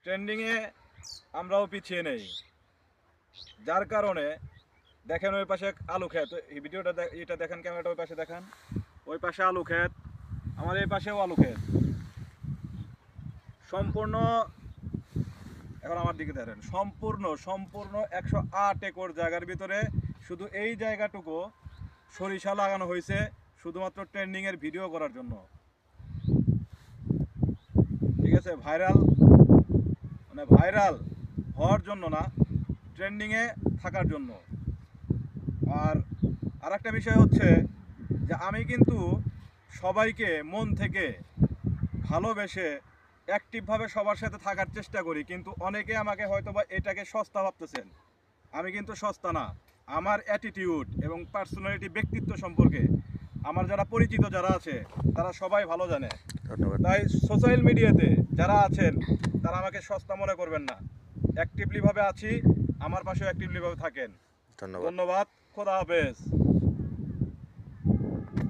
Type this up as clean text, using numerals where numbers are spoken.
ট্রেন্ডিংয়ে আমরাও পিছিয়ে নেই, যার কারণে দেখেন ওই পাশে আলু ক্ষেত, এই ভিডিওটা এটা দেখেন, ক্যামেরাটা ওই পাশে দেখেন, ওই পাশে আলু ক্ষেত, আমার এই পাশেও আলু ক্ষেত সম্পূর্ণ। এখন আমার দিকে দেখেন, সম্পূর্ণ 108 একর জায়গার ভিতরে শুধু এই জায়গাটুকু সরিষা লাগানো হয়েছে শুধুমাত্র ট্রেন্ডিংয়ের ভিডিও করার জন্য। ঠিক আছে, ভাইরাল হওয়ার জন্য না, ট্রেন্ডিংয়ে থাকার জন্য। আর একটা বিষয় হচ্ছে যে আমি কিন্তু সবাইকে মন থেকে ভালোবেসে অ্যাক্টিভভাবে সবার সাথে থাকার চেষ্টা করি, কিন্তু অনেকে আমাকে হয়তোবা এটাকে সস্তা ভাবতেছেন। আমি কিন্তু সস্তা না। আমার অ্যাটিটিউড এবং পার্সোনালিটি, ব্যক্তিত্ব সম্পর্কে আমার যারা পরিচিত যারা আছে তারা সবাই ভালো জানে। ধন্যবাদ। তাই সোশ্যাল মিডিয়াতে যারা আছেন তারা আমাকে সস্তা মনে করবেন না। অ্যাক্টিভলিভাবে আছি, আমার পাশেও অ্যাক্টিভলিভাবে থাকেন। ধন্যবাদ। ধন্যবাদ, খোদা হাফেজ।